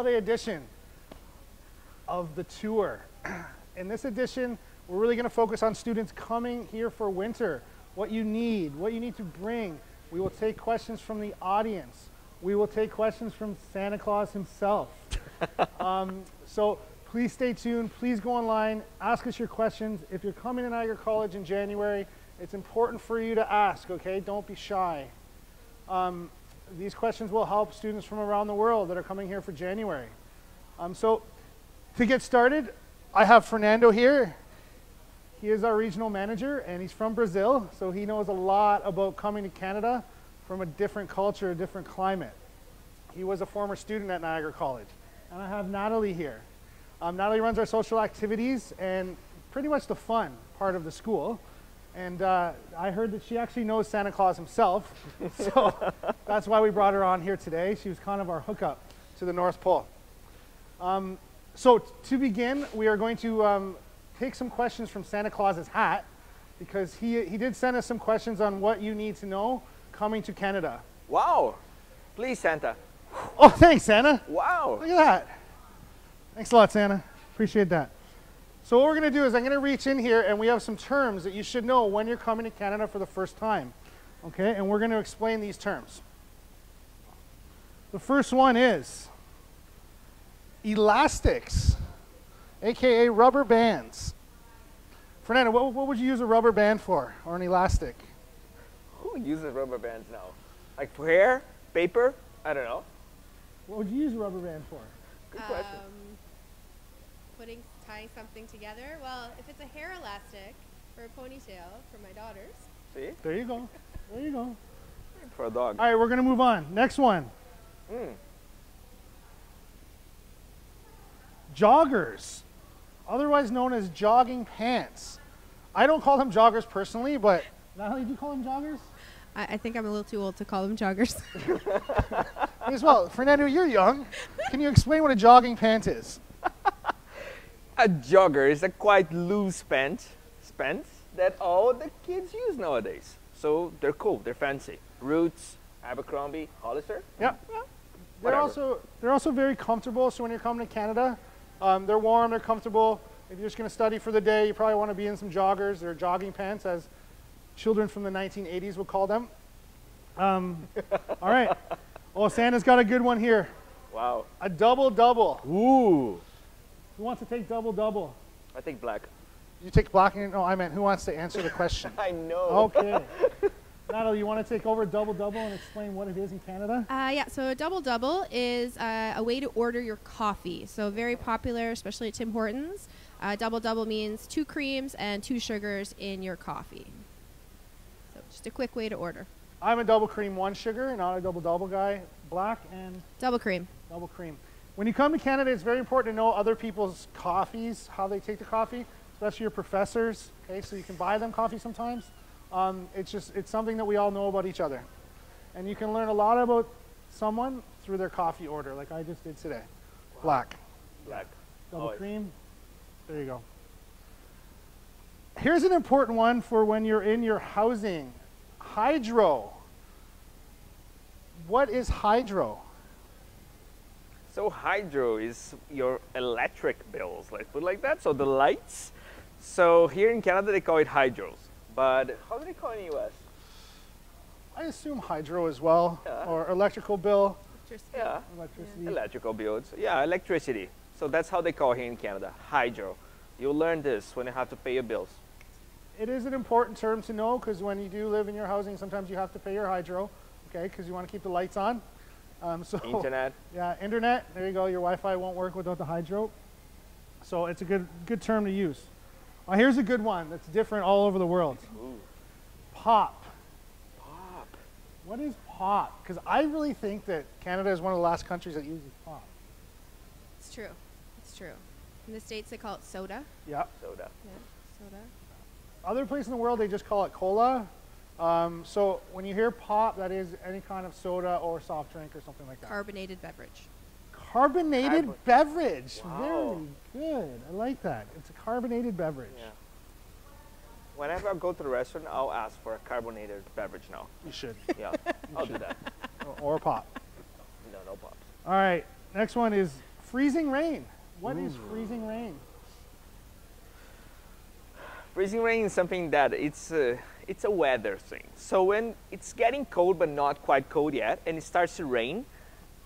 holiday edition of the tour. In this edition, we're really going to focus on students coming here for winter, what you need to bring. We will take questions from the audience. We will take questions from Santa Claus himself. So please stay tuned. Please go online. Ask us your questions. If you're coming to Niagara College in January, it's important for you to ask, okay? Don't be shy. These questions will help students from around the world that are coming here for January. So to get started, I have Fernando here. He is our regional manager, and he's from Brazil, so he knows a lot about coming to Canada from a different culture, a different climate. He was a former student at Niagara College. And I have Natalie here. Natalie runs our social activities and pretty much the fun part of the school. And I heard that she actually knows Santa Claus himself, so that's why we brought her on here today. She was kind of our hookup to the North Pole. So to begin, we are going to take some questions from Santa Claus's hat, because he did send us some questions on what you need to know coming to Canada. Wow! Please, Santa. Oh, thanks, Santa. Wow! Look at that. Thanks a lot, Santa. Appreciate that. So what we're going to do is I'm going to reach in here, and we have some terms that you should know when you're coming to Canada for the first time. Okay, and we're going to explain these terms. The first one is elastics, aka rubber bands. Fernando, what would you use a rubber band for, or an elastic? Who uses rubber bands now? Like for hair? Paper? I don't know. What would you use a rubber band for? Good question. Tying something together. Well, if it's a hair elastic for a ponytail for my daughters. See? There you go. There you go. For a dog. All right, we're going to move on. Next one. Joggers, otherwise known as jogging pants. I don't call them joggers personally, but Natalie, do you call them joggers? I think I'm a little too old to call them joggers. As well. Fernando, you're young. Can you explain what a jogging pant is? A jogger is a quite loose pants that all the kids use nowadays. So they're cool, they're fancy. Roots, Abercrombie, Hollister. Yeah. They're also very comfortable. So when you're coming to Canada, they're warm, they're comfortable. If you're just going to study for the day, you probably want to be in some joggers or jogging pants, as children from the 1980s would call them. All right. Oh, Santa's got a good one here. Wow. A double-double. Ooh. Who wants to take double-double? I think black. You take black? No, I meant who wants to answer the question? I know. Okay. Natalie, you want to take over double-double and explain what it is in Canada? Yeah, so a double-double is a way to order your coffee. So very popular, especially at Tim Hortons. Double-double means 2 creams and 2 sugars in your coffee. So just a quick way to order. I'm a double cream, 1 sugar, not a double-double guy. Black and? Double cream. Double cream. When you come to Canada, it's very important to know other people's coffees, how they take the coffee, especially your professors, okay, so you can buy them coffee sometimes. It's something that we all know about each other. And you can learn a lot about someone through their coffee order, like I just did today. Wow. Black. Black. Double cream. There you go. Here's an important one for when you're in your housing. Hydro. What is hydro? So hydro is your electric bills, let's put it like that. So the lights. So here in Canada they call it hydros, but how do they call it in the US? I assume hydro as well, or electrical bill. Electricity. Yeah, electricity. Electrical bills. Yeah, electricity. So that's how they call it here in Canada, hydro. You'll learn this when you have to pay your bills. It is an important term to know, because when you do live in your housing, sometimes you have to pay your hydro, okay, because you want to keep the lights on. Internet. Yeah, internet. There you go. Your Wi-Fi won't work without the hydro. So it's a good term to use. Here's a good one that's different all over the world. Ooh. Pop. Pop. What is pop? Because I really think that Canada is one of the last countries that uses pop. It's true. It's true. In the States, they call it soda. Yeah. Soda. Yeah, soda. Other places in the world, they just call it cola. So when you hear pop, that is any kind of soda or soft drink or something like that. Carbonated beverage. Carbonated beverage. Wow. Very good. I like that. It's a carbonated beverage. Yeah. Whenever I go to the restaurant, I'll ask for a carbonated beverage now. You should. Yeah, I'll do that. Or pop. No pops. All right. Next one is freezing rain. What is freezing rain? Freezing rain is something that it's a weather thing. So when it's getting cold but not quite cold yet, and it starts to rain,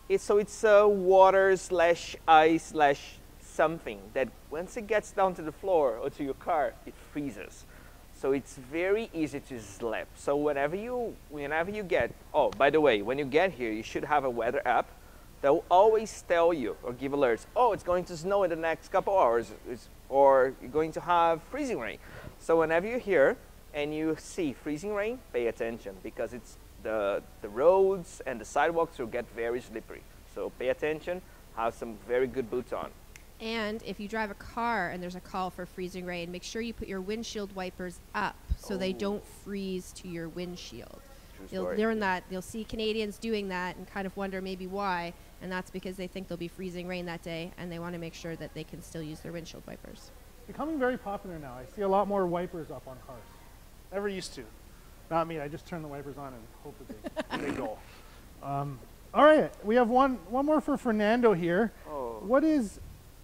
it's water slash ice slash something that once it gets down to the floor or to your car, it freezes. So it's very easy to slip. So whenever you get, oh, by the way, when you get here, you should have a weather app that will always tell you or give alerts, oh, it's going to snow in the next couple hours, or you're going to have freezing rain. So whenever you're here and you see freezing rain, pay attention, because it's the roads and the sidewalks will get very slippery. So pay attention, have some very good boots on. And if you drive a car and there's a call for freezing rain, make sure you put your windshield wipers up so they don't freeze to your windshield. You'll learn that. You'll see Canadians doing that and kind of wonder maybe why, and that's because they think there'll be freezing rain that day and they want to make sure that they can still use their windshield wipers. Becoming very popular now. I see a lot more wipers up on cars. Never used to. Not me. I just turn the wipers on and hope that they go. All right. We have one more for Fernando here. Oh. What is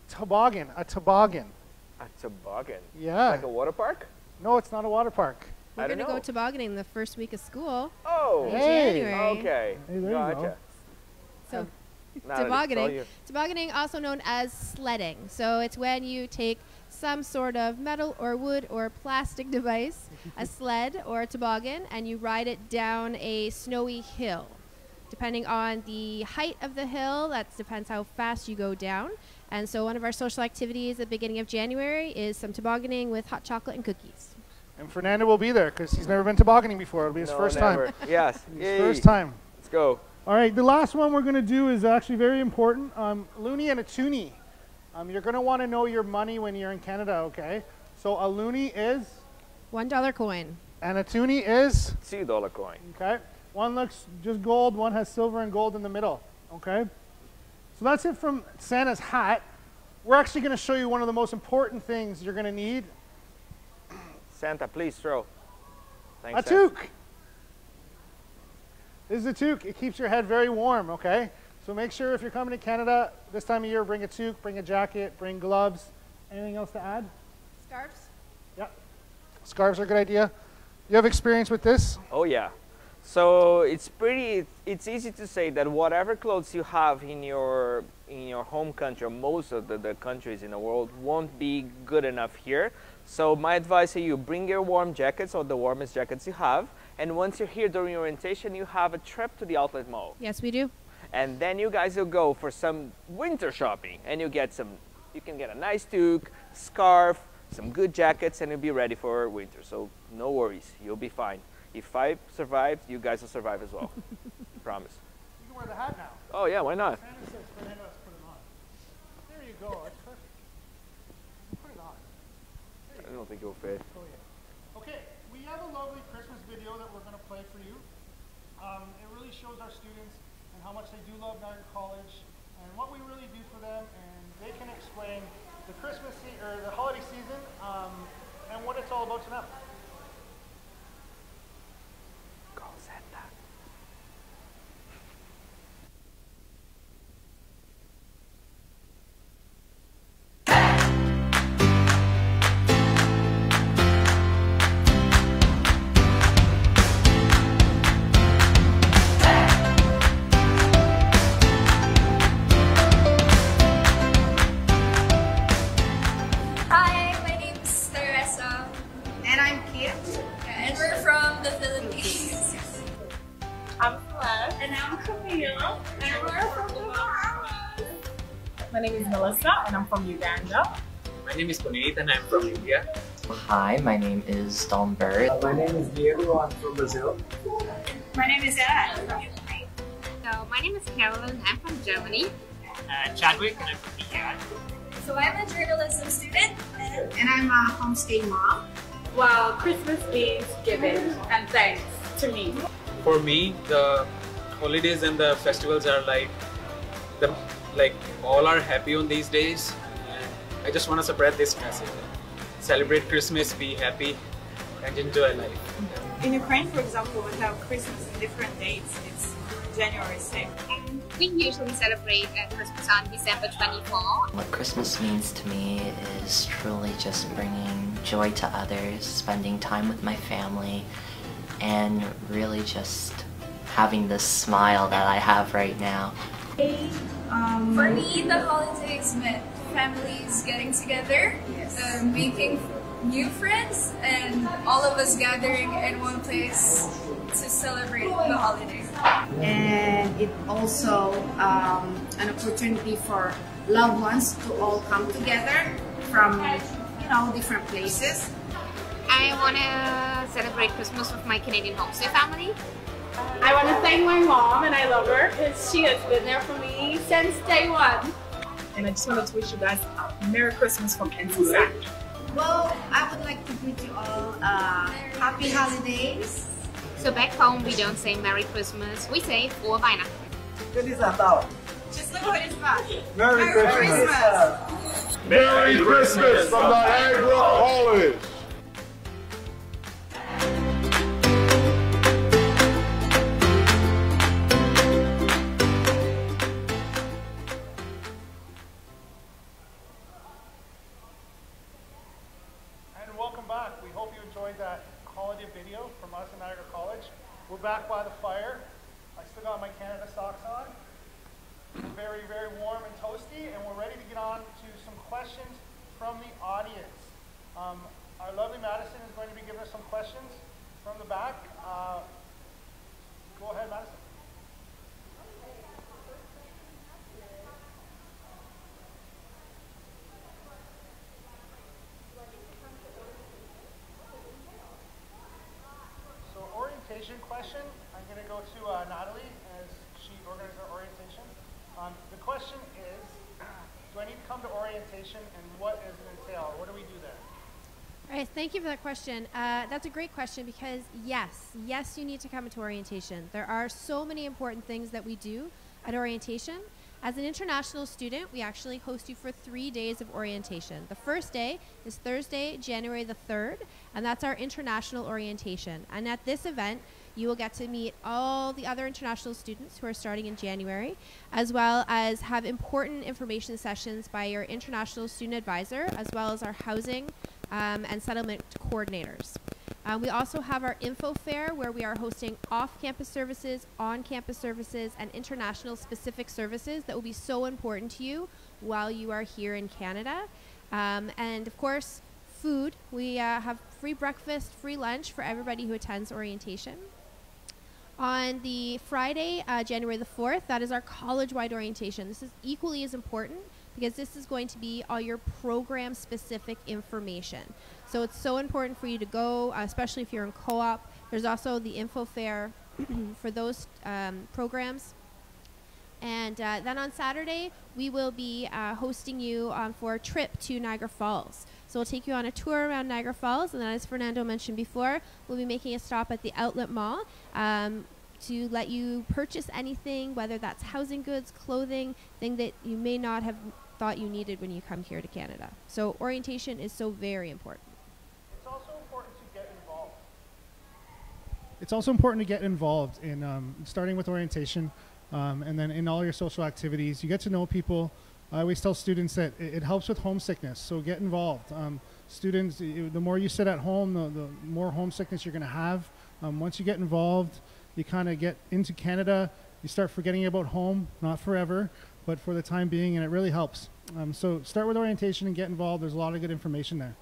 toboggan? A toboggan. A toboggan? Yeah. Like a water park? No, it's not a water park. We're going to go tobogganing the first week of school. Oh, in January. Okay. Hey, there Gotcha. you go. So tobogganing. Tobogganing, also known as sledding. So it's when you take some sort of metal or wood or plastic device, a sled or a toboggan, and you ride it down a snowy hill. Depending on the height of the hill, that depends how fast you go down. And so one of our social activities at the beginning of January is some tobogganing with hot chocolate and cookies. And Fernando will be there because he's never been tobogganing before. It'll be his first time. Yes. His first time. Let's go. All right, the last one we're going to do is actually very important. Loonie and a toonie. You're going to want to know your money when you're in Canada, okay? So a loonie is? $1 coin. And a toonie is? $2 coin. Okay. One looks just gold, one has silver and gold in the middle, okay? So that's it from Santa's hat. We're actually going to show you one of the most important things you're going to need. Santa, please throw. Thanks, a toque. This is a toque. It keeps your head very warm, okay? So make sure if you're coming to Canada this time of year, bring a toque, bring a jacket, bring gloves. Anything else to add? Scarves? Yeah. Scarves are a good idea. You have experience with this? Oh, yeah. So it's easy to say that whatever clothes you have in your home country, or most of the countries in the world, won't be good enough here. So my advice to you, bring your warm jackets or the warmest jackets you have. And once you're here during orientation, you have a trip to the outlet mall. Yes, we do. And then you guys will go for some winter shopping, and you can get a nice toque, scarf, some good jackets, and you'll be ready for winter. So no worries, you'll be fine. If I survive, you guys will survive as well. Promise. You can wear the hat now. Oh yeah, why not? Santa says Fernando has to put it on. There you go. That's perfect. Put it on. I don't think it will fit. Oh yeah. Okay, we have a lovely Christmas video that we're going to play for you. It really shows our students and how much they do love Niagara College and what we really do for them, and they can explain the Christmas or the holiday season and what it's all about to them. Go Santa. My name is Melissa and I'm from Uganda. My name is Puneet and I'm from India. Hi, my name is Don Bird. My name is Diego, I'm from Brazil. My name is Anna, I'm from Italy. So my name is Carolyn, I'm from Germany. Chadwick and I'm from India. So I'm a journalism student and I'm a homestay mom. Well, Christmas means giving and thanks to me. For me, the holidays and the festivals are like all are happy on these days. And I just want to spread this message. Celebrate Christmas, be happy, and enjoy life. In Ukraine, for example, we have Christmas on different dates. It's January 6th. We usually celebrate Christmas on December 24th. What Christmas means to me is truly just bringing joy to others, spending time with my family, and really just having this smile that I have right now. For me, the holidays meant families getting together, making new friends, and all of us gathering in one place to celebrate the holiday. And it also an opportunity for loved ones to all come together from different places. I want to celebrate Christmas with my Canadian homestay family. I want to thank my mom, and I love her because she has been there for me since day one. And I just wanted to wish you guys a Merry Christmas from NCSAC. Well, I would like to greet you all happy holidays. So back home, we don't say Merry Christmas, we say Frohe Weihnachten. Feliz Natal. Just like what is that? Merry Christmas. Merry Christmas from Niagara College. And welcome back. We hope you enjoyed that holiday video from us in Niagara College. We're back by the fire. I still got my Canada socks on. Very, very warm and toasty, and we're ready to get on to some questions from the audience. Our lovely Madison is going to be giving us some questions from the back. Go ahead, Madison. So orientation question, I'm going to go to Natalie as she organizes our orientation. The question is, do I need to come to orientation, and what does it entail? What do we do there? All right, thank you for that question. That's a great question because yes, you need to come to orientation. There are so many important things that we do at orientation. As an international student, we actually host you for 3 days of orientation. The first day is Thursday, January the 3rd, and that's our international orientation. And at this event, you will get to meet all the other international students who are starting in January, as well as have important information sessions by your international student advisor, as well as our housing and settlement coordinators. We also have our info fair where we are hosting off-campus services, on-campus services, and international specific services that will be so important to you while you are here in Canada. And of course, food. We have free breakfast, free lunch for everybody who attends orientation. On the Friday, January the 4th, that is our college-wide orientation. This is equally as important because this is going to be all your program-specific information. So it's so important for you to go, especially if you're in co-op. There's also the info fair for those programs. And then on Saturday, we will be hosting you for a trip to Niagara Falls. So we'll take you on a tour around Niagara Falls, and then as Fernando mentioned before, we'll be making a stop at the Outlet Mall to let you purchase anything, whether that's housing goods, clothing, thing that you may not have thought you needed when you come here to Canada. So orientation is so very important. It's also important to get involved. It's also important to get involved in starting with orientation. And then in all your social activities, you get to know people. I always tell students that it helps with homesickness, so get involved. Students, the more you sit at home, the more homesickness you're going to have. Once you get involved, you kind of get into Canada, you start forgetting about home, not forever, but for the time being, and it really helps. So start with orientation and get involved. There's a lot of good information there.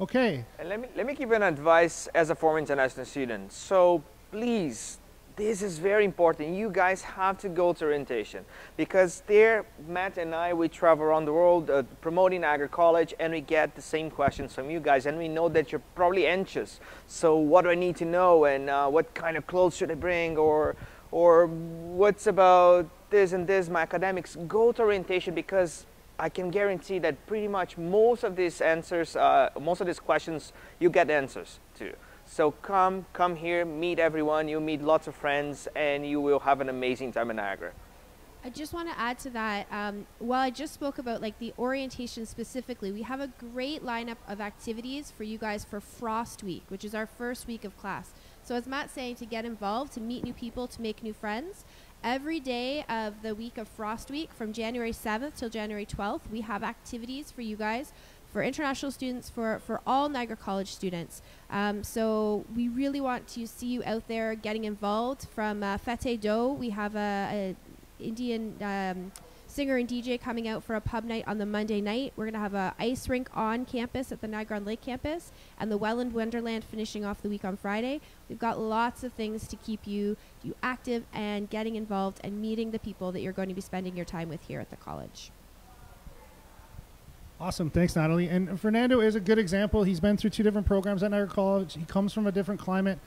Okay. And let me give you an advice as a former international student. So please, this is very important. You guys have to go to orientation because there, Matt and I, we travel around the world promoting Niagara College, and we get the same questions from you guys, and we know that you're probably anxious. So what do I need to know, and what kind of clothes should I bring, or what's about this and this, my academics? Go to orientation because I can guarantee that pretty much most of these answers, most of these questions, you get answers to. So come here, meet everyone, you'll meet lots of friends, and you will have an amazing time in Niagara. I just want to add to that, while I just spoke about like the orientation specifically, we have a great lineup of activities for you guys for Frost Week, which is our first week of class. So as Matt's saying, to get involved, to meet new people, to make new friends. Every day of the week of Frost Week, from January 7th till January 12th, we have activities for you guys, for international students, for all Niagara College students. So we really want to see you out there getting involved. From Fete Do, we have a Indian singer and DJ coming out for a pub night on the Monday night. We're going to have a ice rink on campus at the Niagara Lake campus, and the Welland Wonderland finishing off the week on Friday. We've got lots of things to keep you active and getting involved and meeting the people that you're going to be spending your time with here at the college. Awesome. Thanks, Natalie. And Fernando is a good example. He's been through 2 different programs at Niagara College. He comes from a different climate.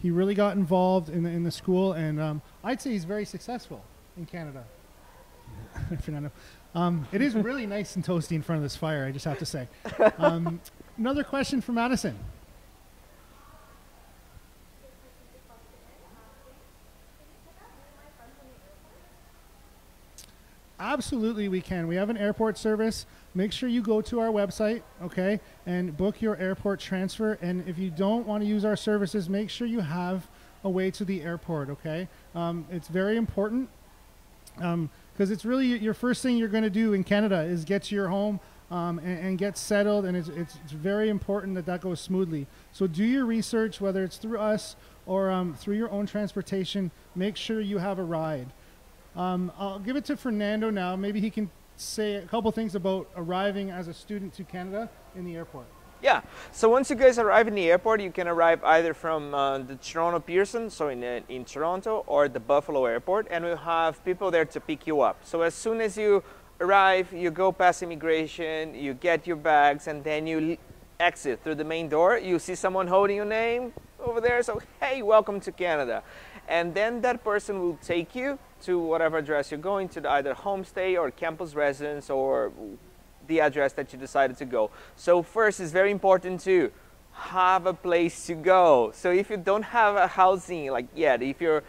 He really got involved in the school, and I'd say he's very successful in Canada. Fernando. It is really nice and toasty in front of this fire, I just have to say. Another question from Madison. Absolutely, we can. We have an airport service. Make sure you go to our website, okay, and book your airport transfer. And if you don't want to use our services, make sure you have a way to the airport, okay? It's very important because it's really your first thing you're going to do in Canada is get to your home and get settled, and it's very important that goes smoothly. So do your research, whether it's through us or through your own transportation. Make sure you have a ride. I'll give it to Fernando now. Maybe he can say a couple things about arriving as a student to Canada in the airport. Yeah, so once you guys arrive in the airport, you can arrive either from the Toronto Pearson, so in Toronto, or the Buffalo Airport, and we'll have people there to pick you up. So as soon as you arrive, you go past immigration, you get your bags, and then you exit through the main door. You see someone holding your name over there, so hey, welcome to Canada. And then that person will take you to whatever address you're going to, either homestay or campus residence or the address that you decided to go. So first, it's very important to have a place to go. So if you don't have a housing like yet, if you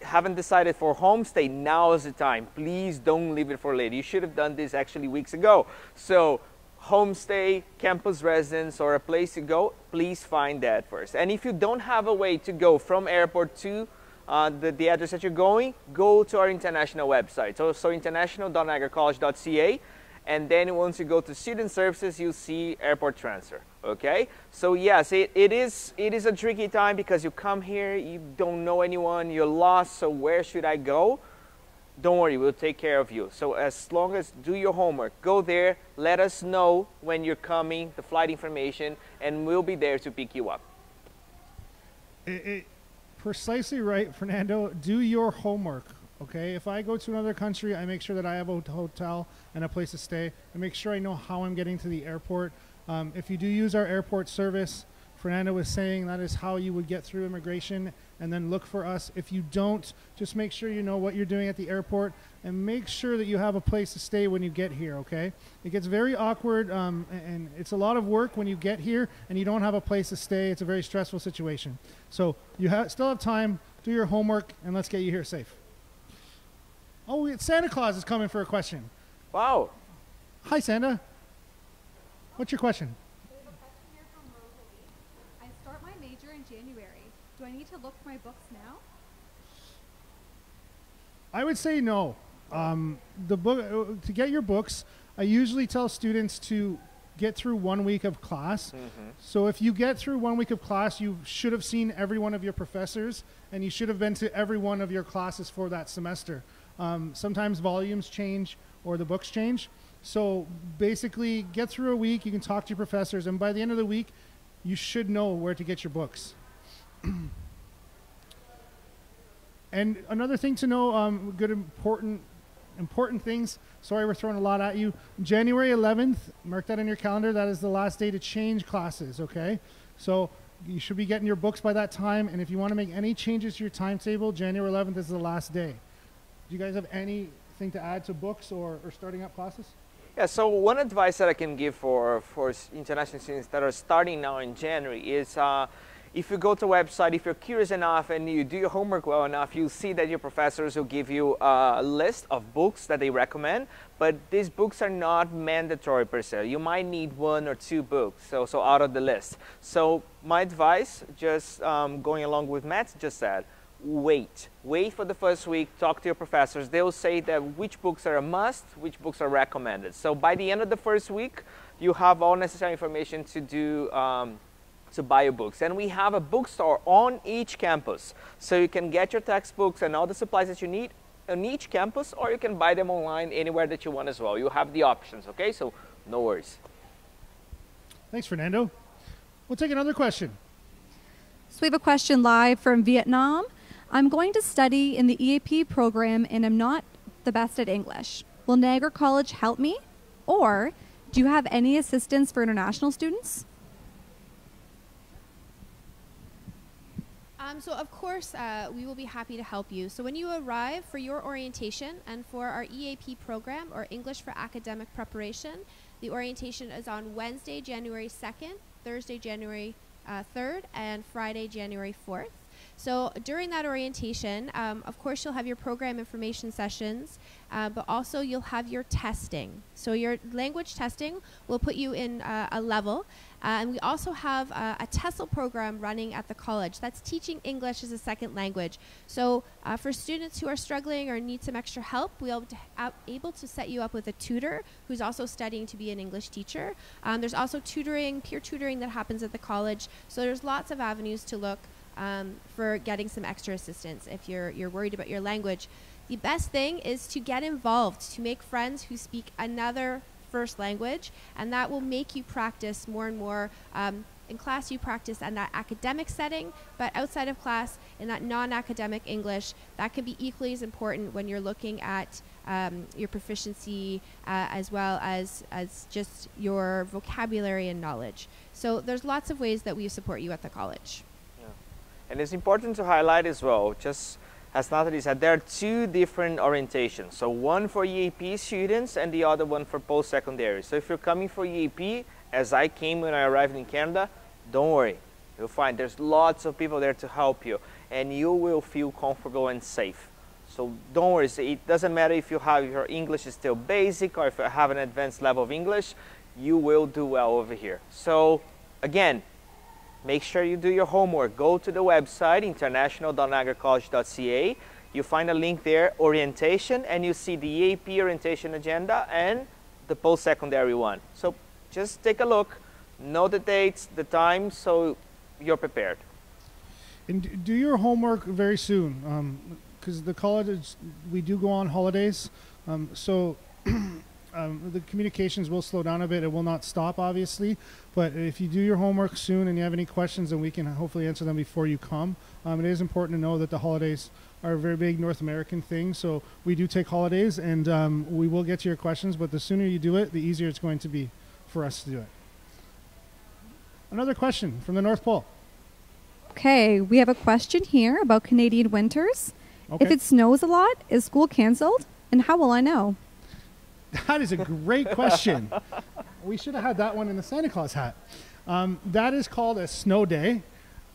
haven't decided for homestay, now is the time. Please don't leave it for later. You should have done this actually weeks ago. So homestay, campus residence, or a place to go, please find that first. And if you don't have a way to go from airport to the address that you're going, go to our international website. So international.niagaracollege.ca, and then once you go to student services, you'll see airport transfer. Okay? So yes, it is a tricky time because you come here, you don't know anyone, you're lost, so where should I go? Don't worry, we'll take care of you. So as long as do your homework, go there, let us know when you're coming, the flight information, and we'll be there to pick you up. Precisely right, Fernando. Do your homework, okay? If I go to another country, I make sure that I have a hotel and a place to stay. I make sure I know how I'm getting to the airport. If you do use our airport service, Fernando was saying that is how you would get through immigration and then look for us. If you don't, just make sure you know what you're doing at the airport and make sure that you have a place to stay when you get here, okay? It gets very awkward and it's a lot of work when you get here and you don't have a place to stay. It's a very stressful situation. So you still have time, do your homework, and let's get you here safe. Oh, Santa Claus is coming for a question. Wow. Hi, Santa. What's your question? Do I need to look for my books now? I would say no. The book to get your books, I usually tell students to get through 1 week of class. So if you get through 1 week of class, you should have seen every one of your professors and you should have been to every one of your classes for that semester. Sometimes volumes change or the books change. So basically get through a week, you can talk to your professors, and by the end of the week, you should know where to get your books. And another thing to know, good important things. Sorry, we're throwing a lot at you. January 11th, mark that in your calendar. That is the last day to change classes, okay? So you should be getting your books by that time. And if you want to make any changes to your timetable, January 11th is the last day. Do you guys have anything to add to books or starting up classes? Yeah, so one advice that I can give for international students that are starting now in January is if you go to a website, if you're curious enough and you do your homework well enough, you'll see that your professors will give you a list of books that they recommend, but these books are not mandatory per se. You might need 1 or 2 books, so out of the list. So my advice, just going along with Matt just said, wait for the first week, talk to your professors. They'll say that which books are a must, which books are recommended. So by the end of the first week, you have all necessary information to do to buy your books. And we have a bookstore on each campus, so you can get your textbooks and all the supplies that you need on each campus, or you can buy them online anywhere that you want as well. You have the options, okay? So no worries. Thanks, Fernando. We'll take another question. So we have a question live from Vietnam. I'm going to study in the EAP program and I'm not the best at English. Will Niagara College help me? Or do you have any assistance for international students? So of course, we will be happy to help you. So when you arrive for your orientation and for our EAP program, or English for Academic Preparation, the orientation is on Wednesday, January 2nd, Thursday, January 3rd, and Friday, January 4th. So during that orientation, of course, you'll have your program information sessions, but also you'll have your testing. So your language testing will put you in a level. And we also have a TESOL program running at the college that's teaching English as a second language. So for students who are struggling or need some extra help, we'll be able to set you up with a tutor who's also studying to be an English teacher. There's also tutoring, peer tutoring that happens at the college. So there's lots of avenues to look for getting some extra assistance if you're worried about your language. The best thing is to get involved, to make friends who speak another first language, and that will make you practice more and more. In class, you practice in that academic setting, but outside of class, in that non-academic English, that can be equally as important when you're looking at your proficiency as well as just your vocabulary and knowledge. So there's lots of ways that we support you at the college. Yeah. And it's important to highlight as well, just as Natalie said, there are two different orientations. So one for EAP students and the other one for post-secondary. So if you're coming for EAP, as I came when I arrived in Canada, don't worry. You'll find there's lots of people there to help you, and you will feel comfortable and safe. So don't worry. It doesn't matter if your English is still basic or if you have an advanced level of English, you will do well over here. So again, make sure you do your homework. Go to the website, international.niagaracollege.ca. You find a link there, orientation, and you see the EAP orientation agenda and the post-secondary one. So just take a look, know the dates, the time, so you're prepared. And do your homework very soon, because the college, we do go on holidays, so the communications will slow down a bit. It will not stop, obviously, but if you do your homework soon and you have any questions, then we can hopefully answer them before you come. It is important to know that the holidays are a very big North American thing, so we do take holidays, and we will get to your questions, but the sooner you do it, the easier it's going to be for us to do it. Another question from the North Pole. Okay, we have a question here about Canadian winters. Okay. If it snows a lot, is school canceled? And how will I know? That is a great question. We should have had that one in the Santa Claus hat. That is called a snow day.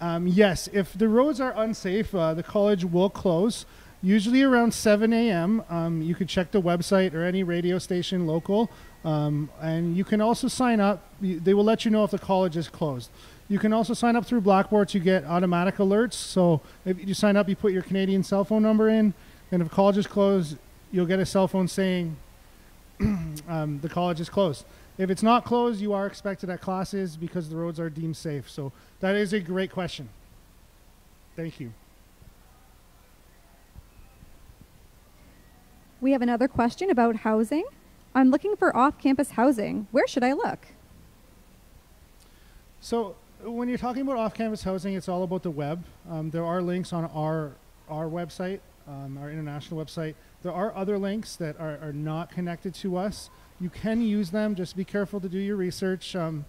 Yes, if the roads are unsafe, the college will close, usually around 7 a.m. You could check the website or any radio station local, and you can also sign up. They will let you know if the college is closed. You can also sign up through Blackboard to get automatic alerts. So if you sign up, you put your Canadian cell phone number in, and if college is closed, you'll get a cell phone saying the college is closed. If it's not closed, you are expected at classes because the roads are deemed safe. So that is a great question. Thank you. We have another question about housing. I'm looking for off-campus housing. Where should I look? So when you're talking about off-campus housing, it's all about the web. There are links on our website, our international website. There are other links that are not connected to us. You can use them. Just be careful to do your research and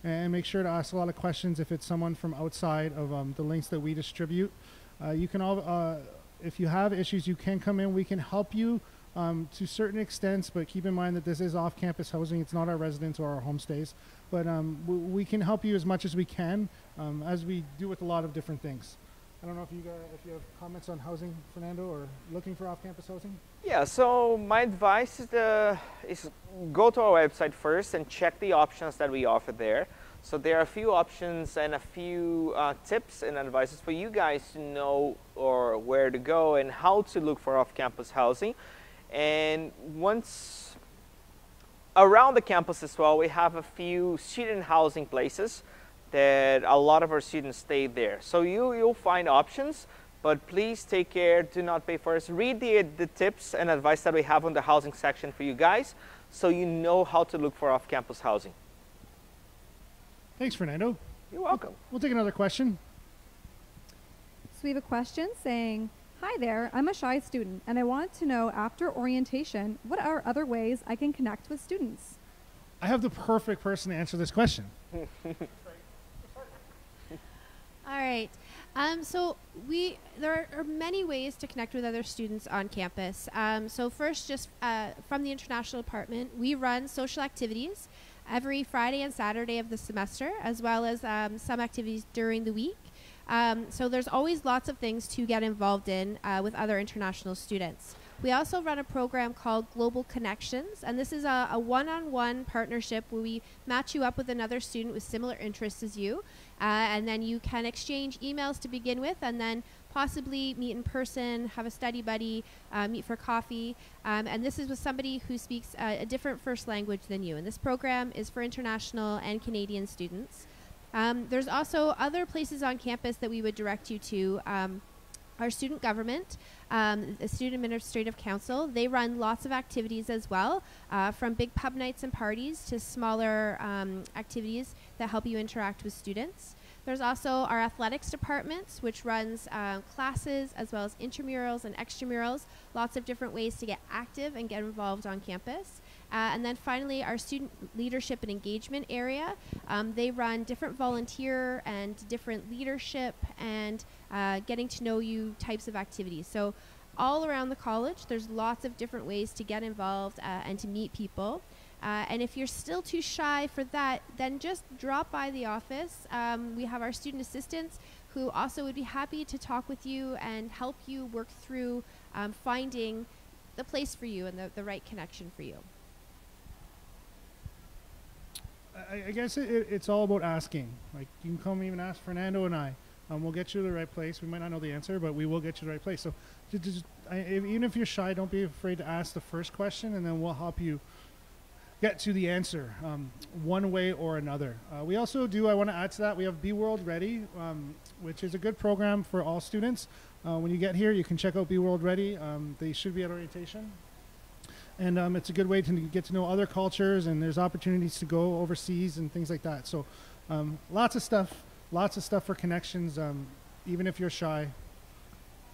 make sure to ask a lot of questions if it's someone from outside of the links that we distribute. You can if you have issues, you can come in. We can help you to certain extents, but keep in mind that this is off-campus housing. It's not our residence or our homestays, but we can help you as much as we can, as we do with a lot of different things. I don't know if you have comments on housing, Fernando, or looking for off-campus housing? Yeah, so my advice is go to our website first and check the options that we offer there. So there are a few options and a few tips and advices for you guys to know or where to go and how to look for off-campus housing. And once around the campus as well, we have a few student housing places that a lot of our students stay there. So you'll find options, but please take care, do not pay for it. Read the tips and advice that we have on the housing section for you guys so you know how to look for off-campus housing. Thanks, Fernando. You're welcome. We'll take another question. So we have a question saying, hi there, I'm a shy student and I want to know after orientation, what are other ways I can connect with students? I have the perfect person to answer this question. All right. So there are many ways to connect with other students on campus. So first, just from the International Department, we run social activities every Friday and Saturday of the semester, as well as some activities during the week. So there's always lots of things to get involved in with other international students. We also run a program called Global Connections, and this is a one-on-one partnership where we match you up with another student with similar interests as you, and then you can exchange emails to begin with, and then possibly meet in person, have a study buddy, meet for coffee, and this is with somebody who speaks a different first language than you. And this program is for international and Canadian students. There's also other places on campus that we would direct you to. Our student government, the Student Administrative Council, they run lots of activities as well, from big pub nights and parties to smaller activities that help you interact with students. There's also our athletics departments, which runs classes as well as intramurals and extramurals, lots of different ways to get active and get involved on campus. And then finally, our student leadership and engagement area. They run different volunteer and different leadership and getting to know you types of activities. So all around the college, there's lots of different ways to get involved and to meet people. And if you're still too shy for that, then just drop by the office. We have our student assistants who also would be happy to talk with you and help you work through finding the place for you and the right connection for you. I guess it's all about asking. Like, you can come even ask Fernando and I. We'll get you to the right place. We might not know the answer, but we will get you to the right place. So even if you're shy, don't be afraid to ask the first question, and then we'll help you get to the answer one way or another. We also do, I want to add to that, we have Be World Ready, which is a good program for all students. When you get here, you can check out Be World Ready. They should be at orientation. And it's a good way to get to know other cultures, and there's opportunities to go overseas and things like that. So lots of stuff for connections. Even if you're shy,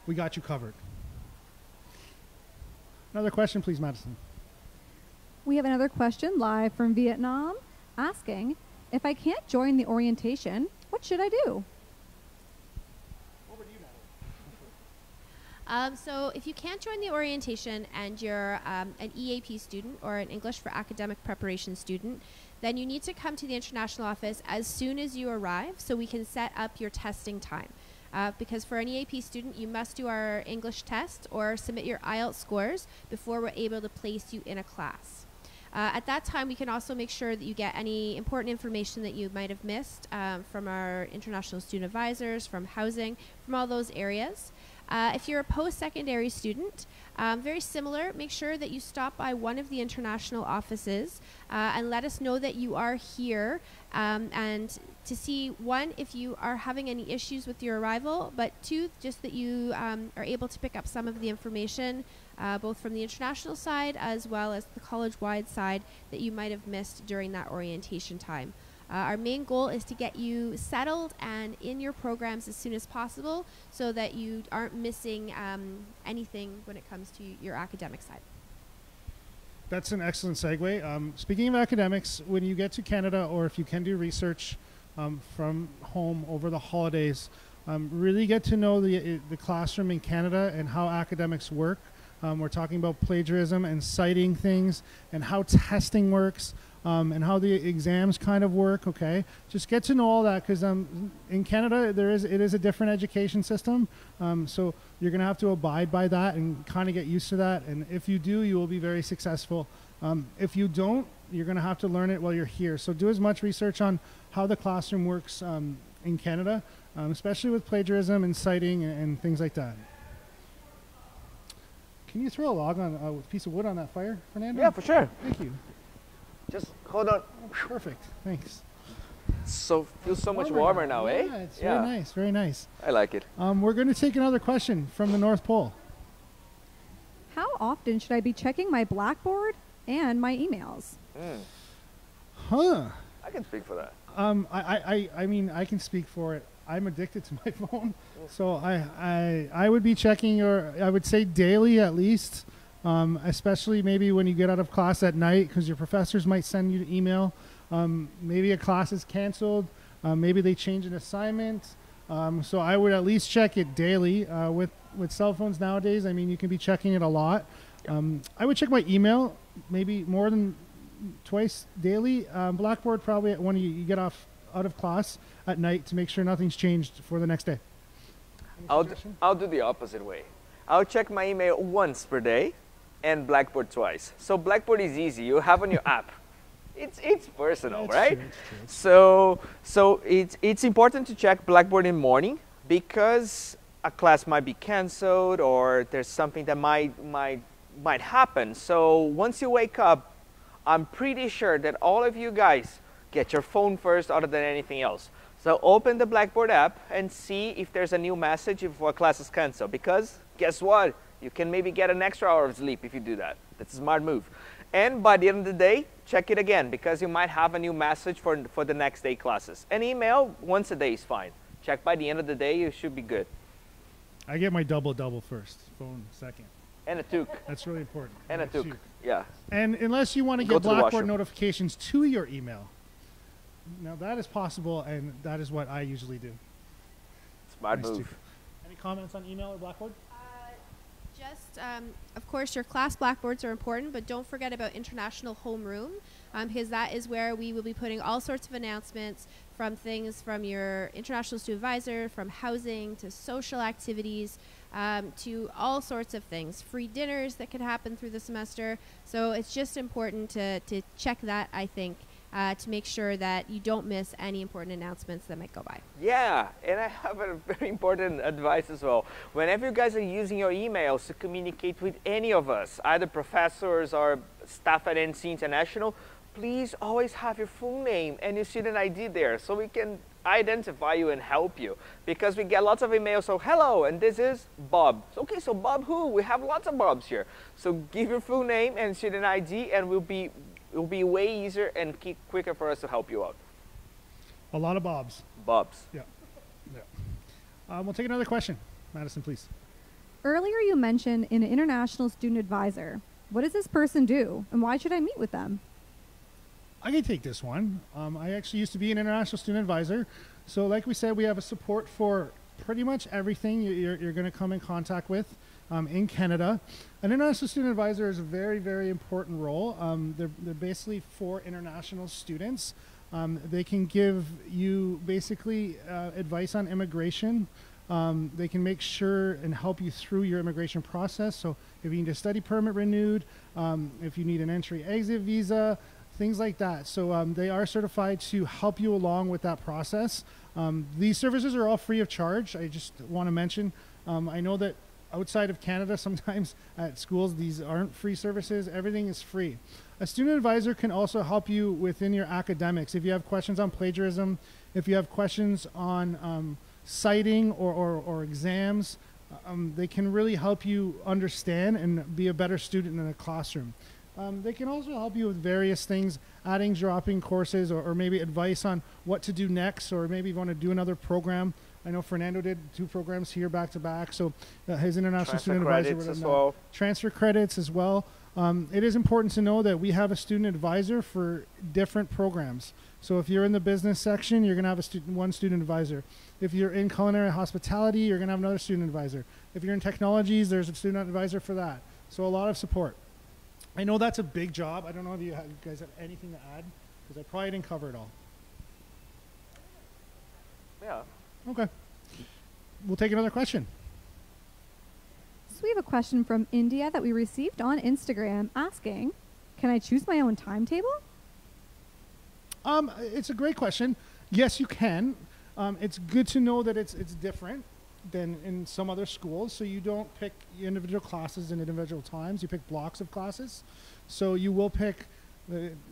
we got you covered. Another question, please, Madison. We have another question live from Vietnam asking, if I can't join the orientation, what should I do? So if you can't join the orientation and you're an EAP student or an English for Academic Preparation student, then you need to come to the international office as soon as you arrive so we can set up your testing time. Because for an EAP student, you must do our English test or submit your IELTS scores before we're able to place you in a class. At that time, we can also make sure that you get any important information that you might have missed from our international student advisors, from housing, from all those areas. If you're a post-secondary student, very similar, make sure that you stop by one of the international offices and let us know that you are here and to see, one, if you are having any issues with your arrival, but two, just that you are able to pick up some of the information both from the international side as well as the college-wide side that you might have missed during that orientation time. Our main goal is to get you settled and in your programs as soon as possible so that you aren't missing anything when it comes to your academic side. That's an excellent segue. Speaking of academics, when you get to Canada or if you can do research from home over the holidays, really get to know the classroom in Canada and how academics work. We're talking about plagiarism and citing things and how testing works. And how the exams kind of work, okay? Just get to know all that because in Canada, it is a different education system. So you're going to have to abide by that and kind of get used to that. And if you do, you will be very successful If you don't, you're going to have to learn it while you're here. So do as much research on how the classroom works in Canada, especially with plagiarism and citing and things like that. Can you throw a log on a piece of wood on that fire, Fernando? Yeah, for sure. Thank you. Just hold on. Oh, perfect. Thanks. So feels so much warmer now, yeah, eh? It's very nice. Very nice. I like it. We're going to take another question from the North Pole. How often should I be checking my Blackboard and my emails? Huh. I can speak for that. I mean, I can speak for it. I'm addicted to my phone, so I would be checking I would say daily at least, especially maybe when you get out of class at night, because your professors might send you an email. Maybe a class is canceled. Maybe they change an assignment. So I would at least check it daily. With cell phones nowadays, I mean, you can be checking it a lot. I would check my email maybe more than twice daily. Blackboard probably when you get out of class at night to make sure nothing's changed for the next day. I'll do the opposite way. I'll check my email once per day and Blackboard twice. So Blackboard is easy. You have on your app. It's personal, right? True. So it's important to check Blackboard in the morning because a class might be canceled or there's something that might happen. So once you wake up, I'm pretty sure that all of you guys get your phone first other than anything else. So open the Blackboard app and see if there's a new message if a class is canceled. Because guess what? You can maybe get an extra hour of sleep if you do that. That's a smart move. And by the end of the day, check it again because you might have a new message for the next day classes. An email once a day is fine. Check by the end of the day, you should be good. I get my double first, phone second. And a toque. That's really important. And a toque, yeah. And unless you want to get Blackboard notifications to your email, now that is possible, and that is what I usually do. Smart move. Too. Any comments on email or Blackboard? Of course, your class Blackboards are important, but don't forget about International Homeroom, because that is where we will be putting all sorts of announcements from things from your International Student Advisor, from housing to social activities, to all sorts of things. Free dinners that could happen through the semester. So it's just important to check that, I think, to make sure that you don't miss any important announcements that might go by. Yeah, and I have a very important advice as well. Whenever you guys are using your emails to communicate with any of us, either professors or staff at NC International, please always have your full name and your student ID there so we can identify you and help you. Because we get lots of emails, so hello, and this is Bob. Okay, so Bob who? We have lots of Bobs here. So give your full name and student ID and it will be way easier and quicker for us to help you out. A lot of Bobs. Bobs. Yeah. We'll take another question. Madison, please. Earlier you mentioned an international student advisor. What does this person do, and why should I meet with them? I can take this one. I actually used to be an international student advisor. So like we said, we have a support for pretty much everything you're going to come in contact with in Canada. An international student advisor is a very, very important role. They're basically for international students. They can give you basically advice on immigration. They can make sure and help you through your immigration process. So if you need a study permit renewed, if you need an entry-exit visa, things like that. So they are certified to help you along with that process. These services are all free of charge. I just want to mention, I know that outside of Canada, sometimes at schools, these aren't free services. Everything is free. A student advisor can also help you within your academics. If you have questions on plagiarism, if you have questions on citing or exams, they can really help you understand and be a better student in the classroom. They can also help you with various things, adding, dropping courses, or maybe advice on what to do next, or maybe you want to do another program. I know Fernando did 2 programs here back to back, so his international student advisor would have transfer credits as well. It is important to know that we have a student advisor for different programs. So if you're in the business section, you're going to have one student advisor. If you're in culinary hospitality, you're going to have another student advisor. If you're in technologies, there's a student advisor for that. So a lot of support. I know that's a big job. I don't know if you guys have anything to add, because I probably didn't cover it all. Yeah. Okay. We'll take another question. So we have a question from India that we received on Instagram asking, Can I choose my own timetable? It's a great question. Yes, you can. It's good to know that it's different than in some other schools. So you don't pick individual classes in individual times. You pick blocks of classes. So you will pick,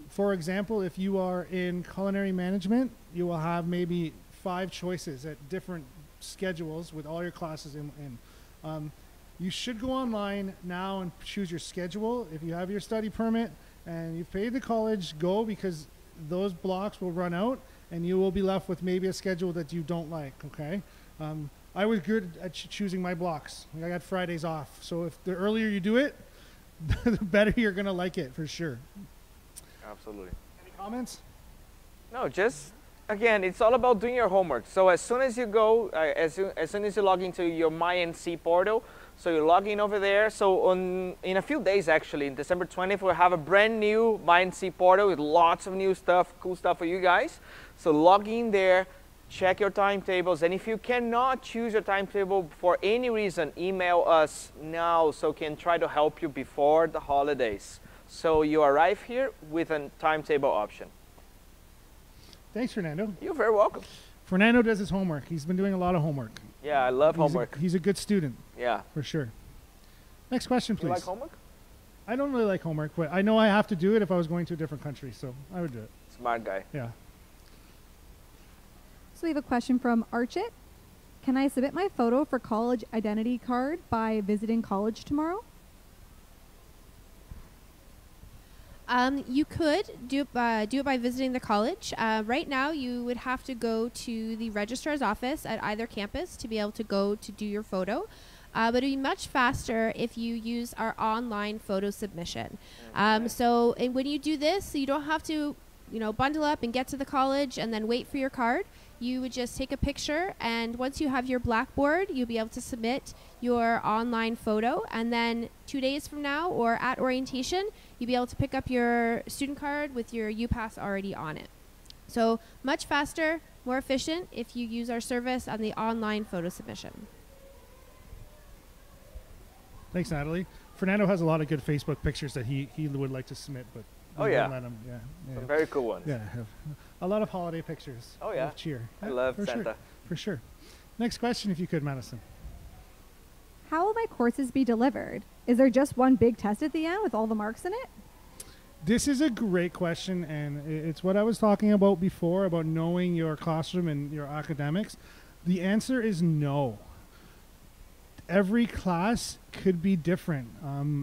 for example, if you are in culinary management, you will have maybe 5 choices at different schedules with all your classes in. You should go online now and choose your schedule. If you have your study permit and you've paid the college, go, because those blocks will run out and you will be left with maybe a schedule that you don't like, okay? I was good at choosing my blocks. I got Fridays off. So if the earlier you do it, the better you're gonna like it, for sure. Absolutely. Any comments? No, just, again, it's all about doing your homework. So as soon as you go, as soon as you log into your MyNC portal, so you log in over there. So in a few days, actually, in December 20th, we'll have a brand new MyNC portal with lots of new stuff, cool stuff for you guys. So log in there, check your timetables, and if you cannot choose your timetable for any reason, email us now so we can try to help you before the holidays. So you arrive here with a timetable option. Thanks, Fernando. You're very welcome. Fernando does his homework. He's been doing a lot of homework. Yeah, I love homework. He's a good student. Yeah. For sure. Next question, please. You like homework? I don't really like homework, but I know I have to do it if I was going to a different country, so I would do it. Smart guy. Yeah. So we have a question from Archit. Can I submit my photo for college identity card by visiting college tomorrow? You could do it by visiting the college. Right now, you would have to go to the registrar's office at either campus to be able to go to do your photo. But it'd be much faster if you use our online photo submission. So when you do this, you don't have to, bundle up and get to the college and then wait for your card. You would just take a picture, and once you have your Blackboard, you'll be able to submit your online photo, and then 2 days from now or at orientation, you'll be able to pick up your student card with your UPass already on it. So much faster, more efficient if you use our service on the online photo submission. Thanks, Natalie. Fernando has a lot of good Facebook pictures that he would like to submit, but oh yeah, let him, yeah. Some very cool ones. Yeah, a lot of holiday pictures. Oh yeah, of cheer. I love Santa. Sure, for sure. Next question, if you could, Madison. How will my courses be delivered? Is there just one big test at the end with all the marks in it? This is a great question, and it's what I was talking about before, about knowing your classroom and your academics. The answer is no. Every class could be different.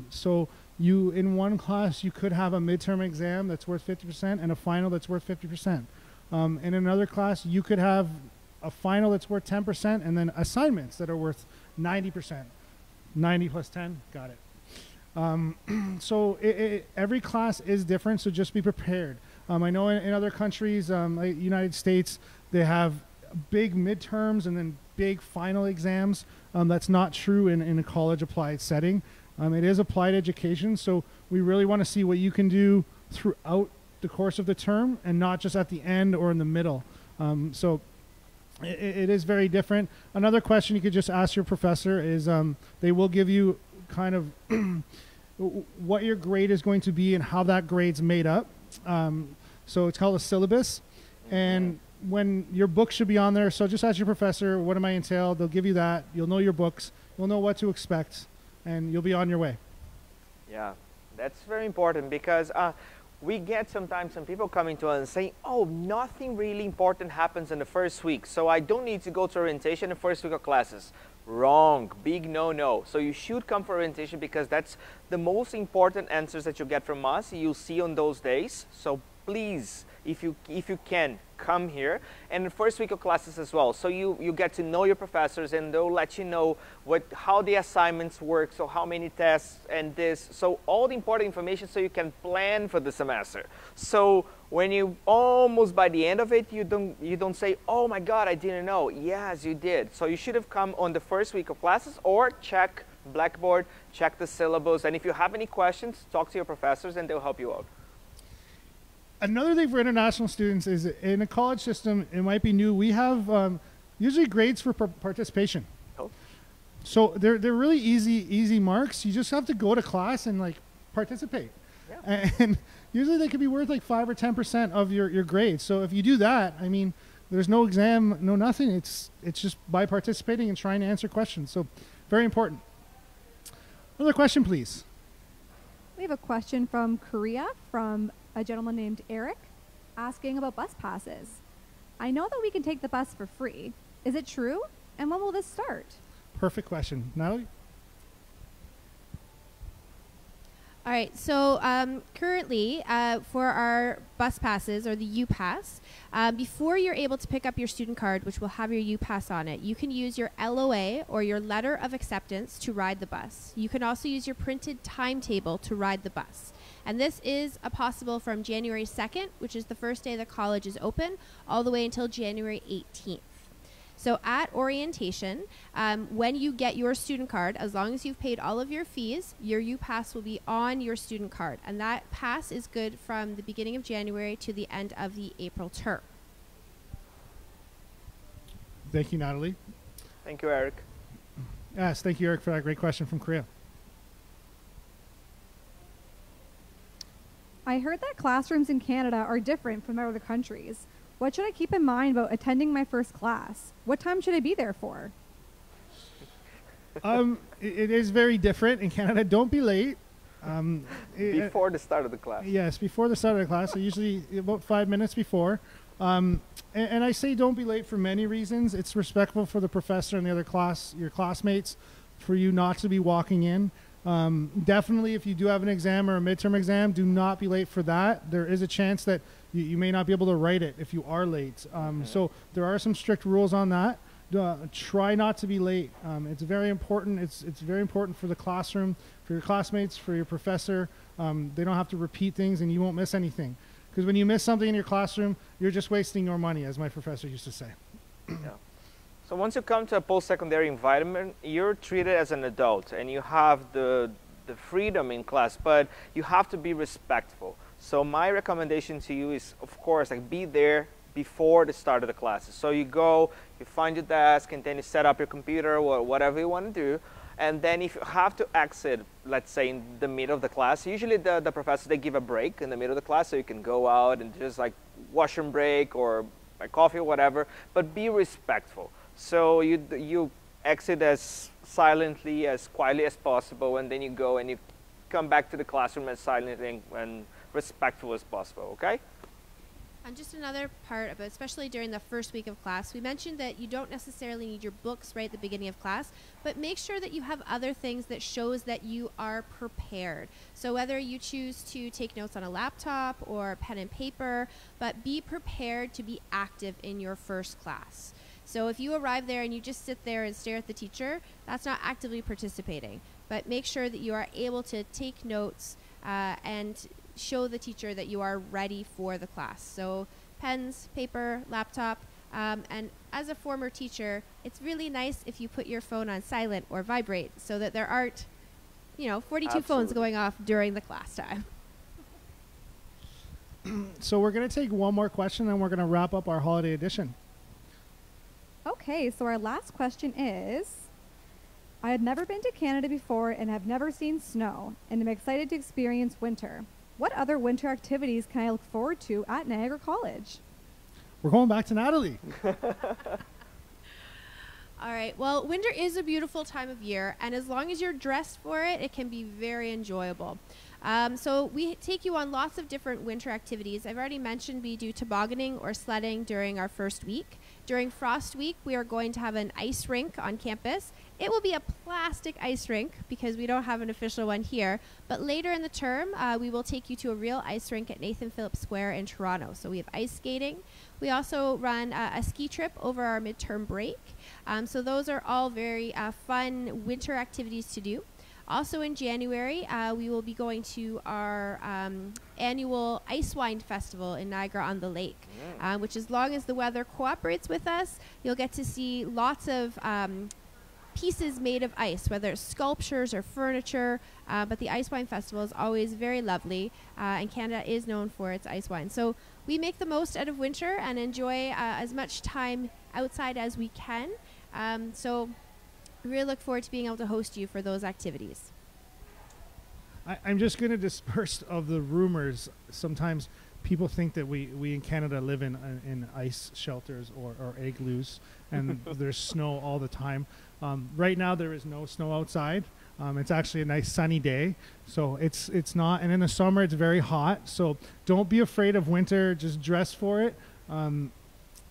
So you, in one class, you could have a midterm exam that's worth 50% and a final that's worth 50%. In another class, you could have a final that's worth 10% and then assignments that are worth 90%. 90 plus 10, got it. So every class is different, so just be prepared. I know in other countries, like United States, they have big midterms and then big final exams. That's not true in a college applied setting. It is applied education, so we really want to see what you can do throughout the course of the term and not just at the end or in the middle. So it is very different. Another question you could just ask your professor is they will give you kind of what your grade is going to be and how that grade's made up. So it's called a syllabus. And when your book should be on there, so just ask your professor, what am I entailed? They'll give you that. You'll know your books. You'll know what to expect, and you'll be on your way. Yeah, that's very important because we get sometimes some people coming to us and saying, oh, nothing really important happens in the first week, so I don't need to go to orientation in the first week of classes. Wrong. Big no-no. So you should come for orientation because that's the most important answers that you get from us. You'll see on those days. So please, if you can, come here. And the first week of classes as well. So you get to know your professors and they'll let you know how the assignments work, so how many tests and this. So all the important information so you can plan for the semester. So when you almost by the end of it, you don't say, oh my God, I didn't know. Yes, you did. So you should have come on the first week of classes or check Blackboard, check the syllabus. And if you have any questions, talk to your professors and they'll help you out. Another thing for international students is in a college system, it might be new. We have usually grades for participation. Oh. So they're really easy marks. You just have to go to class and like participate. And usually they could be worth like 5 or 10% of your grade. So if you do that, I mean, there's no exam, no nothing. It's just by participating and trying to answer questions. So very important. Another question, please. We have a question from Korea from a gentleman named Eric asking about bus passes. I know that we can take the bus for free. Is it true? And when will this start? Perfect question. Natalie? All right, so currently for our bus passes or the U-Pass, before you're able to pick up your student card, which will have your U-Pass on it, you can use your LOA or your letter of acceptance to ride the bus. You can also use your printed timetable to ride the bus. And this is possible from January 2nd, which is the first day the college is open, all the way until January 18th. So at orientation, when you get your student card, as long as you've paid all of your fees, your U-Pass will be on your student card. And that pass is good from the beginning of January to the end of the April term. Thank you, Natalie. Thank you, Eric. Yes, thank you, Eric, for that great question from Korea. I heard that classrooms in Canada are different from other countries. What should I keep in mind about attending my first class? What time should I be there for? It is very different in Canada. Don't be late. Before the start of the class. Yes, before the start of the class. So usually about 5 minutes before. And I say don't be late for many reasons. It's respectful for the professor and the other your classmates, for you not to be walking in. Definitely, if you do have an exam or a midterm exam, do not be late for that. There is a chance that you may not be able to write it if you are late. So there are some strict rules on that. Try not to be late. It's very important. It's very important for the classroom, for your classmates, for your professor. They don't have to repeat things, and you won't miss anything. Because when you miss something in your classroom, you're just wasting your money, as my professor used to say. Yeah. So once you come to a post-secondary environment, you're treated as an adult, and you have the freedom in class, but you have to be respectful. So my recommendation to you is, of course, like be there before the start of the classes. So you go, you find your desk, and then you set up your computer or whatever you want to do. And then if you have to exit, let's say in the middle of the class, usually the professors, they give a break in the middle of the class so you can go out and just like washroom break or like coffee or whatever, but be respectful. So you exit as silently, as quietly as possible, and then you go and you come back to the classroom as silently and respectful as possible, okay? And just another part about, especially during the first week of class, we mentioned that you don't necessarily need your books right at the beginning of class, but make sure that you have other things that shows that you are prepared. So whether you choose to take notes on a laptop or pen and paper, but be prepared to be active in your first class. So if you arrive there and you just sit there and stare at the teacher, that's not actively participating. But make sure that you are able to take notes and show the teacher that you are ready for the class. So pens, paper, laptop, and as a former teacher, it's really nice if you put your phone on silent or vibrate so that there aren't, 42 phones going off during the class time. So we're going to take one more question, and we're going to wrap up our holiday edition. Okay, so our last question is, I had never been to Canada before and have never seen snow, and I'm excited to experience winter. What other winter activities can I look forward to at Niagara College? We're going back to Natalie. All right, well, winter is a beautiful time of year, and as long as you're dressed for it, it can be very enjoyable. So we take you on lots of different winter activities. I've already mentioned we do tobogganing or sledding during our first week. During Frost Week, we are going to have an ice rink on campus. It will be a plastic ice rink because we don't have an official one here. But later in the term, we will take you to a real ice rink at Nathan Phillips Square in Toronto. So we have ice skating. We also run a ski trip over our midterm break. So those are all very fun winter activities to do. Also in January, we will be going to our annual Ice Wine Festival in Niagara-on-the-Lake, which as long as the weather cooperates with us, you'll get to see lots of pieces made of ice, whether it's sculptures or furniture, but the Ice Wine Festival is always very lovely, and Canada is known for its ice wine. So we make the most out of winter and enjoy as much time outside as we can. So we really look forward to being able to host you for those activities. I'm just going to disperse of the rumors. Sometimes people think that we in Canada live in ice shelters or igloos, and there's snow all the time. Right now there is no snow outside. It's actually a nice sunny day, so it's not. And in the summer it's very hot. So don't be afraid of winter. Just dress for it.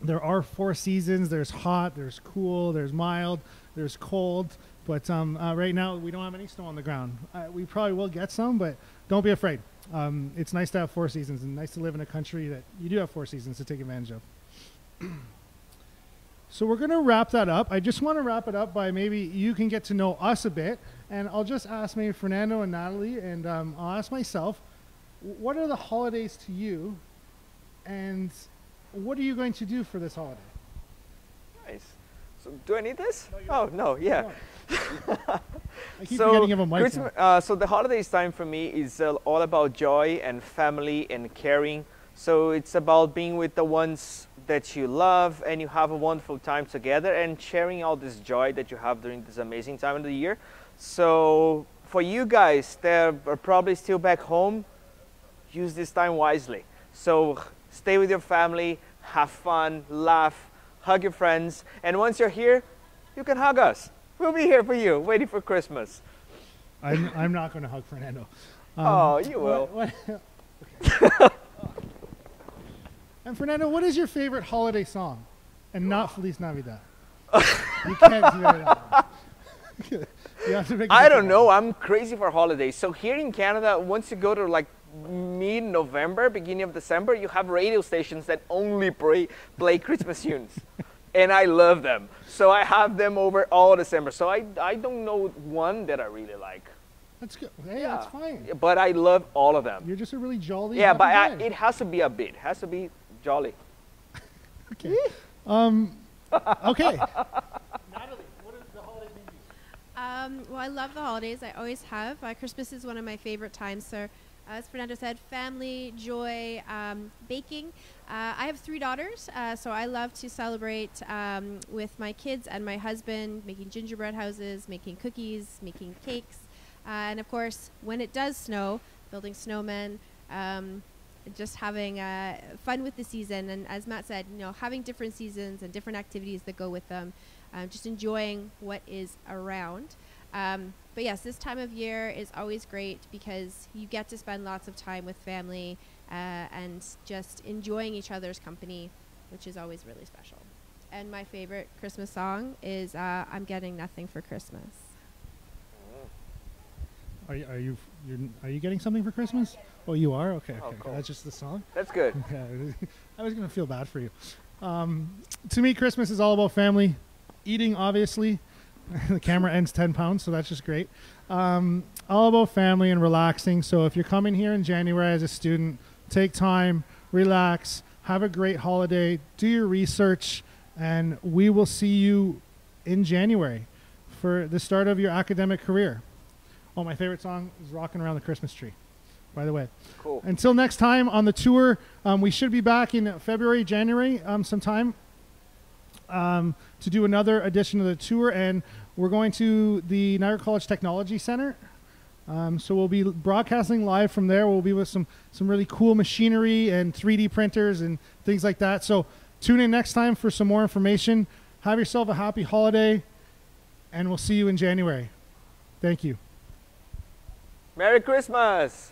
There are 4 seasons. There's hot, there's cool, there's mild, there's cold. But right now we don't have any snow on the ground. We probably will get some, but don't be afraid. It's nice to have 4 seasons, and nice to live in a country that you do have 4 seasons to take advantage of. So we're going to wrap that up. I just want to wrap it up by maybe you can get to know us a bit, and I'll just ask maybe Fernando and Natalie, and I'll ask myself, what are the holidays to you, and what are you going to do for this holiday? Nice. So do I need this? No, no, yeah. I keep forgetting you have a mic now. So the holidays time for me is all about joy and family and caring. So it's about being with the ones that you love, and you have a wonderful time together and sharing all this joy that you have during this amazing time of the year. So for you guys that are probably still back home, use this time wisely. So stay with your family, have fun, laugh, hug your friends, and once you're here, you can hug us. We'll be here for you, waiting for Christmas. I'm not going to hug Fernando. Oh, you will. Okay. And Fernando, what is your favorite holiday song? And not Feliz Navidad. You can't do that. You have to make I don't know. I'm crazy for holidays. So here in Canada, once you go to like mid-November, beginning of December, you have radio stations that only play Christmas tunes. And I love them. So I have them over all December. So I don't know one that I really like. That's good. Hey, yeah. That's fine. But I love all of them. You're just a really jolly. Yeah, but it has to be a bit. It has to be jolly. Okay. Okay. Natalie, what does the holidays mean to you? Well, I love the holidays. I always have. Christmas is one of my favorite times. So, as Fernando said, family, joy, baking. I have 3 daughters, so I love to celebrate with my kids and my husband, making gingerbread houses, making cookies, making cakes. And of course, when it does snow, building snowmen, just having fun with the season. And as Matt said, you know, having different seasons and different activities that go with them, just enjoying what is around. But yes, this time of year is always great because you get to spend lots of time with family and just enjoying each other's company, which is always really special. And my favorite Christmas song is I'm Getting Nothing for Christmas. Are you getting something for Christmas? Oh, you are? Okay. Oh, cool. That's just the song? That's good. Okay. I was going to feel bad for you. To me, Christmas is all about family. Eating, obviously. The camera ends 10 pounds, so that's just great. All about family and relaxing. So if you're coming here in January as a student, take time, relax, have a great holiday, do your research, and we will see you in January for the start of your academic career. Oh, my favorite song is Rockin' Around the Christmas Tree, by the way. Cool. Until next time on the tour, we should be back in February, January sometime to do another edition of the tour, and we're going to the Niagara College Technology Center. So we'll be broadcasting live from there. We'll be with some really cool machinery and 3D printers and things like that. So tune in next time for some more information. Have yourself a happy holiday, and we'll see you in January. Thank you. Merry Christmas!